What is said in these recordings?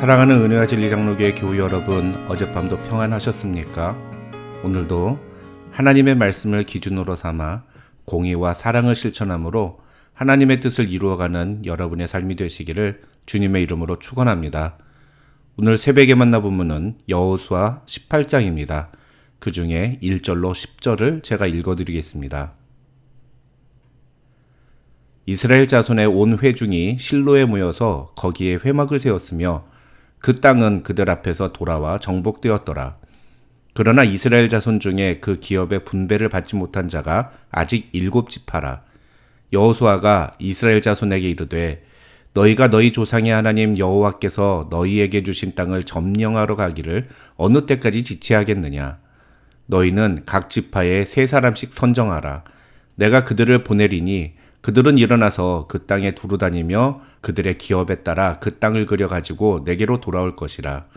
사랑하는 은혜와 진리 장로교회 교우 여러분, 어젯밤도 평안하셨습니까? 오늘도 하나님의 말씀을 기준으로 삼아 공의와 사랑을 실천함으로 하나님의 뜻을 이루어가는 여러분의 삶이 되시기를 주님의 이름으로 축원합니다. 오늘 새벽에 만나 본문은 여호수아 18장입니다. 그 중에 1절로 10절을 제가 읽어드리겠습니다. 이스라엘 자손의 온 회중이 실로에 모여서 거기에 회막을 세웠으며 그 땅은 그들 앞에서 돌아와 정복되었더라. 그러나 이스라엘 자손 중에 그 기업의 분배를 받지 못한 자가 아직 7지파라. 여호수아가 이스라엘 자손에게 이르되 너희가 너희 조상의 하나님 여호와께서 너희에게 주신 땅을 점령하러 가기를 어느 때까지 지체하겠느냐. 너희는 각 지파에 3사람씩 선정하라. 내가 그들을 보내리니 그들은 일어나서 그 땅에 두루다니며 그들의 기업에 따라 그 땅을 그려가지고 내게로 돌아올 것이라.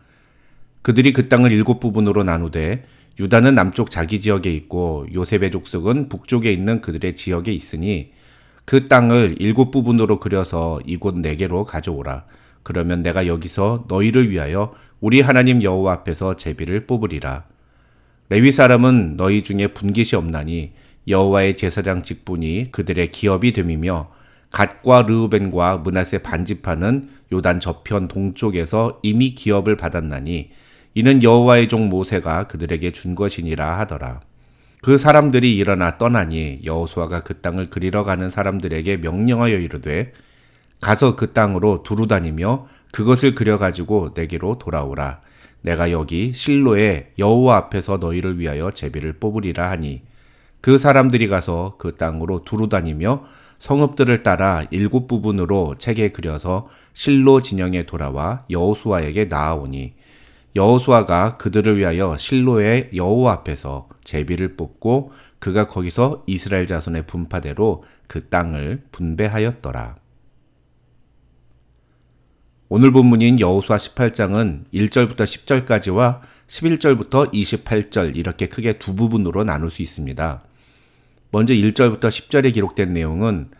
그들이 그 땅을 7부분으로 나누되 유다는 남쪽 자기 지역에 있고 요셉의 족속은 북쪽에 있는 그들의 지역에 있으니 그 땅을 7부분으로 그려서 이곳 내게로 가져오라. 그러면 내가 여기서 너희를 위하여 우리 하나님 여호와 앞에서 제비를 뽑으리라. 레위 사람은 너희 중에 분깃이 없나니 여호와의 제사장 직분이 그들의 기업이 됨이며 갓과 르우벤과 므낫세 반지파는 요단 저편 동쪽에서 이미 기업을 받았나니 이는 여호와의 종 모세가 그들에게 준 것이니라 하더라. 그 사람들이 일어나 떠나니 여호수아가 그 땅을 그리러 가는 사람들에게 명령하여 이르되 가서 그 땅으로 두루다니며 그것을 그려가지고 내게로 돌아오라. 내가 여기 실로에 여호와 앞에서 너희를 위하여 제비를 뽑으리라 하니 그 사람들이 가서 그 땅으로 두루다니며 성읍들을 따라 7부분으로 책에 그려서 실로 진영에 돌아와 여호수아에게 나아오니 여호수아가 그들을 위하여 실로의 여호와 앞에서 제비를 뽑고 그가 거기서 이스라엘 자손의 분파대로 그 땅을 분배하였더라. 오늘 본문인 여호수아 18장은 1절부터 10절까지와 11절부터 28절 이렇게 크게 두 부분으로 나눌 수 있습니다. 먼저 1절부터 10절에 기록된 내용은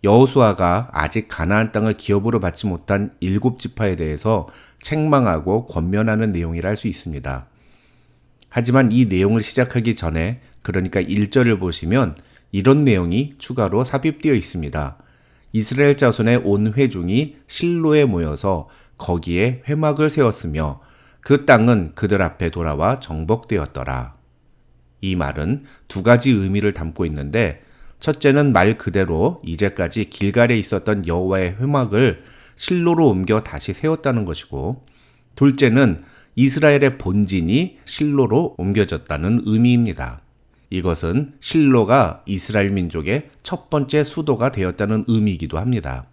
여호수아가 아직 가나안 땅을 기업으로 받지 못한 7지파에 대해서 책망하고 권면하는 내용이라 할 수 있습니다. 하지만 이 내용을 시작하기 전에, 그러니까 1절을 보시면 이런 내용이 추가로 삽입되어 있습니다. 이스라엘 자손의 온 회중이 실로에 모여서 거기에 회막을 세웠으며 그 땅은 그들 앞에 돌아와 정복되었더라. 이 말은 두 가지 의미를 담고 있는데, 첫째는 말 그대로 이제까지 길갈에 있었던 여호와의 회막을 실로로 옮겨 다시 세웠다는 것이고, 둘째는 이스라엘의 본진이 실로로 옮겨졌다는 의미입니다. 이것은 실로가 이스라엘 민족의 첫 번째 수도가 되었다는 의미이기도 합니다.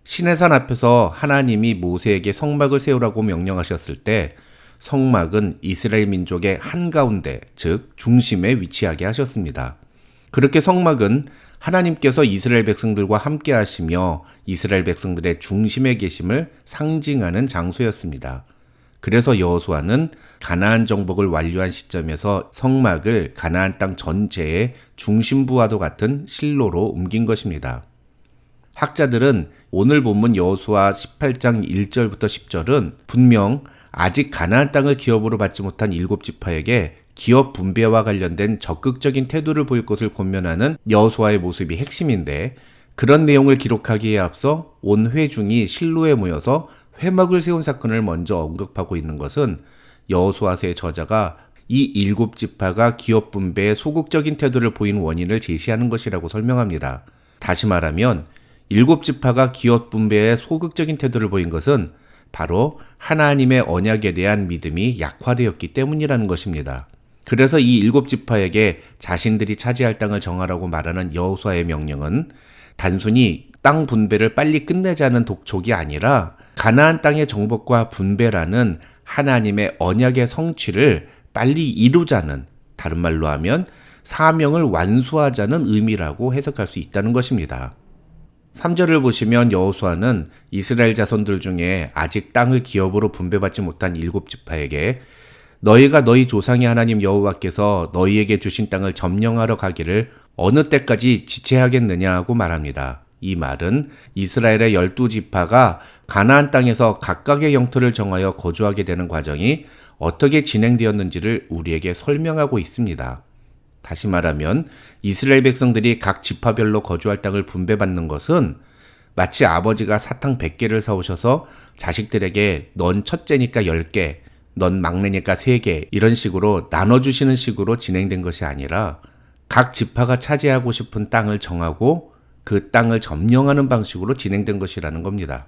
시내산 앞에서 하나님이 모세에게 성막을 세우라고 명령하셨을 때 성막은 이스라엘 민족의 한가운데, 즉 중심에 위치하게 하셨습니다. 그렇게 성막은 하나님께서 이스라엘 백성들과 함께 하시며 이스라엘 백성들의 중심에 계심을 상징하는 장소였습니다. 그래서 여호수아는 가나안 정복을 완료한 시점에서 성막을 가나안 땅 전체의 중심부와도 같은 실로로 옮긴 것입니다. 학자들은 오늘 본문 여호수아 18장 1절부터 10절은 분명 아직 가나안 땅을 기업으로 받지 못한 7지파에게 기업 분배와 관련된 적극적인 태도를 보일 것을 권면하는 여호수아의 모습이 핵심인데, 그런 내용을 기록하기에 앞서 온 회중이 실로에 모여서 회막을 세운 사건을 먼저 언급하고 있는 것은 여호수아서의 저자가 이 7지파가 기업 분배에 소극적인 태도를 보인 원인을 제시하는 것이라고 설명합니다. 다시 말하면 7지파가 기업 분배에 소극적인 태도를 보인 것은 바로 하나님의 언약에 대한 믿음이 약화되었기 때문이라는 것입니다. 그래서 이 7지파에게 자신들이 차지할 땅을 정하라고 말하는 여호수아의 명령은 단순히 땅 분배를 빨리 끝내자는 독촉이 아니라 가나안 땅의 정복과 분배라는 하나님의 언약의 성취를 빨리 이루자는, 다른 말로 하면 사명을 완수하자는 의미라고 해석할 수 있다는 것입니다. 3절을 보시면 여호수아는 이스라엘 자손들 중에 아직 땅을 기업으로 분배받지 못한 7지파에게 너희가 너희 조상의 하나님 여호와께서 너희에게 주신 땅을 점령하러 가기를 어느 때까지 지체하겠느냐고 말합니다. 이 말은 이스라엘의 12지파가 가나안 땅에서 각각의 영토를 정하여 거주하게 되는 과정이 어떻게 진행되었는지를 우리에게 설명하고 있습니다. 다시 말하면 이스라엘 백성들이 각 지파별로 거주할 땅을 분배받는 것은 마치 아버지가 사탕 100개를 사오셔서 자식들에게 넌 첫째니까 10개, 넌 막내니까 3개 이런 식으로 나눠주시는 식으로 진행된 것이 아니라 각 지파가 차지하고 싶은 땅을 정하고 그 땅을 점령하는 방식으로 진행된 것이라는 겁니다.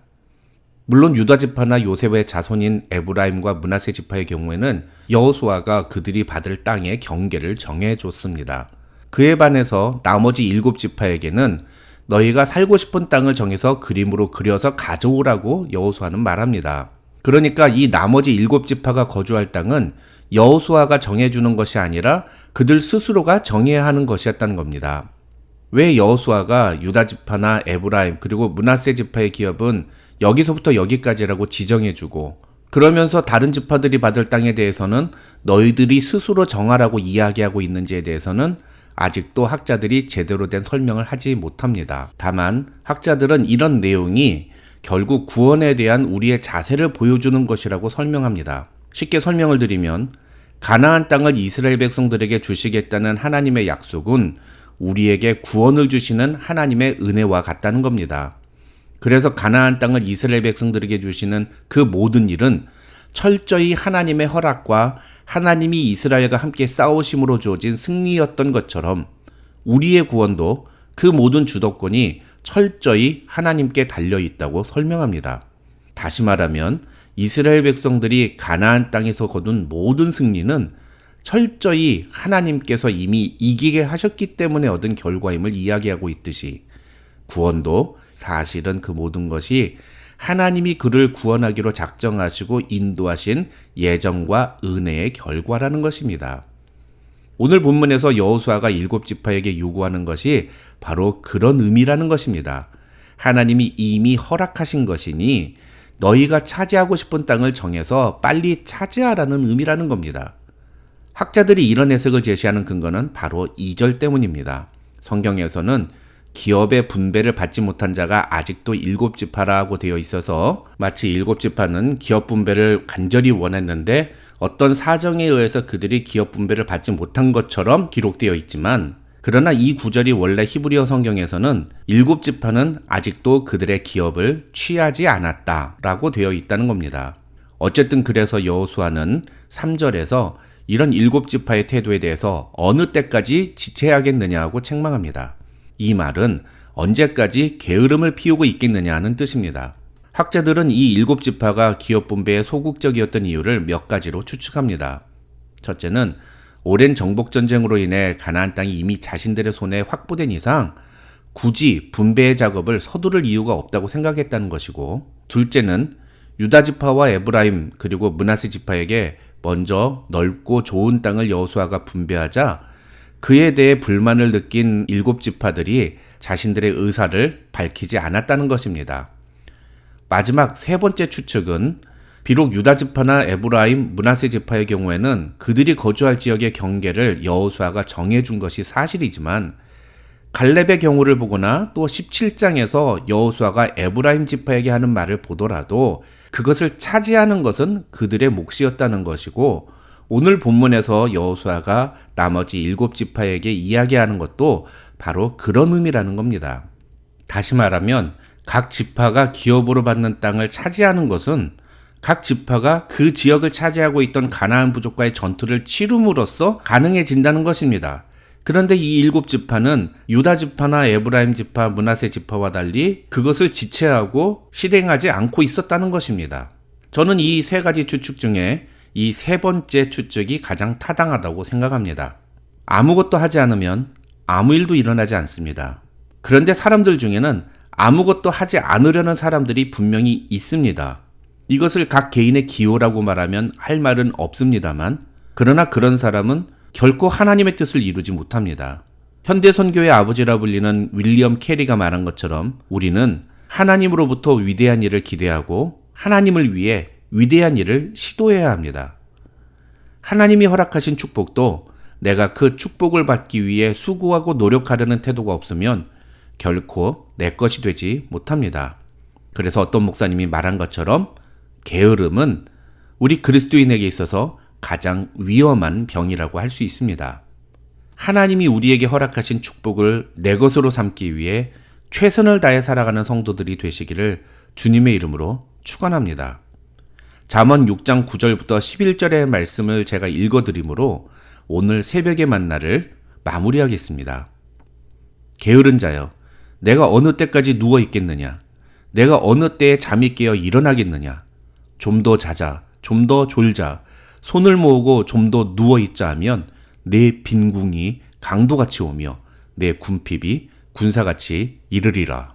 물론 유다 지파나 요셉의 자손인 에브라임과 므낫세 지파의 경우에는 여호수아가 그들이 받을 땅의 경계를 정해줬습니다. 그에 반해서 나머지 7지파에게는 너희가 살고 싶은 땅을 정해서 그림으로 그려서 가져오라고 여호수아는 말합니다. 그러니까 이 나머지 7지파가 거주할 땅은 여호수아가 정해주는 것이 아니라 그들 스스로가 정해야 하는 것이었다는 겁니다. 왜 여호수아가 유다 지파나 에브라임 그리고 므낫세 지파의 기업은 여기서부터 여기까지라고 지정해주고 그러면서 다른 지파들이 받을 땅에 대해서는 너희들이 스스로 정하라고 이야기하고 있는지에 대해서는 아직도 학자들이 제대로 된 설명을 하지 못합니다. 다만 학자들은 이런 내용이 결국 구원에 대한 우리의 자세를 보여주는 것이라고 설명합니다. 쉽게 설명을 드리면 가나안 땅을 이스라엘 백성들에게 주시겠다는 하나님의 약속은 우리에게 구원을 주시는 하나님의 은혜와 같다는 겁니다. 그래서 가나안 땅을 이스라엘 백성들에게 주시는 그 모든 일은 철저히 하나님의 허락과 하나님이 이스라엘과 함께 싸우심으로 주어진 승리였던 것처럼 우리의 구원도 그 모든 주도권이 철저히 하나님께 달려있다고 설명합니다. 다시 말하면 이스라엘 백성들이 가나안 땅에서 거둔 모든 승리는 철저히 하나님께서 이미 이기게 하셨기 때문에 얻은 결과임을 이야기하고 있듯이 구원도 사실은 그 모든 것이 하나님이 그를 구원하기로 작정하시고 인도하신 예정과 은혜의 결과라는 것입니다. 오늘 본문에서 여호수아가 7지파에게 요구하는 것이 바로 그런 의미라는 것입니다. 하나님이 이미 허락하신 것이니 너희가 차지하고 싶은 땅을 정해서 빨리 차지하라는 의미라는 겁니다. 학자들이 이런 해석을 제시하는 근거는 바로 2절 때문입니다. 성경에서는 기업의 분배를 받지 못한 자가 아직도 7지파라고 되어 있어서 마치 7지파는 기업 분배를 간절히 원했는데 어떤 사정에 의해서 그들이 기업 분배를 받지 못한 것처럼 기록되어 있지만 그러나 이 구절이 원래 히브리어 성경에서는 7지파는 아직도 그들의 기업을 취하지 않았다라고 되어 있다는 겁니다. 어쨌든 그래서 여호수아는 3절에서 이런 7지파의 태도에 대해서 어느 때까지 지체하겠느냐고 책망합니다. 이 말은 언제까지 게으름을 피우고 있겠느냐 하는 뜻입니다. 학자들은 이 7지파가 기업 분배에 소극적이었던 이유를 몇 가지로 추측합니다. 첫째는 오랜 정복전쟁으로 인해 가나안 땅이 이미 자신들의 손에 확보된 이상 굳이 분배의 작업을 서두를 이유가 없다고 생각했다는 것이고, 둘째는 유다 지파와 에브라임 그리고 므낫세 지파에게 먼저 넓고 좋은 땅을 여호수아가 분배하자 그에 대해 불만을 느낀 7지파들이 자신들의 의사를 밝히지 않았다는 것입니다. 마지막 세 번째 추측은 비록 유다 지파나 에브라임, 므낫세 지파의 경우에는 그들이 거주할 지역의 경계를 여호수아가 정해준 것이 사실이지만 갈렙의 경우를 보거나 또 17장에서 여호수아가 에브라임 지파에게 하는 말을 보더라도 그것을 차지하는 것은 그들의 몫이었다는 것이고, 오늘 본문에서 여호수아가 나머지 7지파에게 이야기하는 것도 바로 그런 의미라는 겁니다. 다시 말하면 각 지파가 기업으로 받는 땅을 차지하는 것은 각 지파가 그 지역을 차지하고 있던 가나안 부족과의 전투를 치름으로써 가능해진다는 것입니다. 그런데 이 7지파는 유다 지파나 에브라임 지파, 므낫세 지파와 달리 그것을 지체하고 실행하지 않고 있었다는 것입니다. 저는 이 세 가지 추측 중에 이 세 번째 추측이 가장 타당하다고 생각합니다. 아무것도 하지 않으면 아무 일도 일어나지 않습니다. 그런데 사람들 중에는 아무것도 하지 않으려는 사람들이 분명히 있습니다. 이것을 각 개인의 기호라고 말하면 할 말은 없습니다만, 그러나 그런 사람은 결코 하나님의 뜻을 이루지 못합니다. 현대 선교의 아버지라 불리는 윌리엄 캐리가 말한 것처럼 우리는 하나님으로부터 위대한 일을 기대하고 하나님을 위해 위대한 일을 시도해야 합니다. 하나님이 허락하신 축복도 내가 그 축복을 받기 위해 수고하고 노력하려는 태도가 없으면 결코 내 것이 되지 못합니다. 그래서 어떤 목사님이 말한 것처럼 게으름은 우리 그리스도인에게 있어서 가장 위험한 병이라고 할 수 있습니다. 하나님이 우리에게 허락하신 축복을 내 것으로 삼기 위해 최선을 다해 살아가는 성도들이 되시기를 주님의 이름으로 축원합니다. 잠언 6장 9절부터 11절의 말씀을 제가 읽어드리므로 오늘 새벽의 만나를 마무리하겠습니다. 게으른 자여, 내가 어느 때까지 누워 있겠느냐? 내가 어느 때에 잠이 깨어 일어나겠느냐? 좀 더 자자, 좀 더 졸자, 손을 모으고 좀 더 누워 있자 하면 내 빈궁이 강도같이 오며 내 궁핍이 군사같이 이르리라.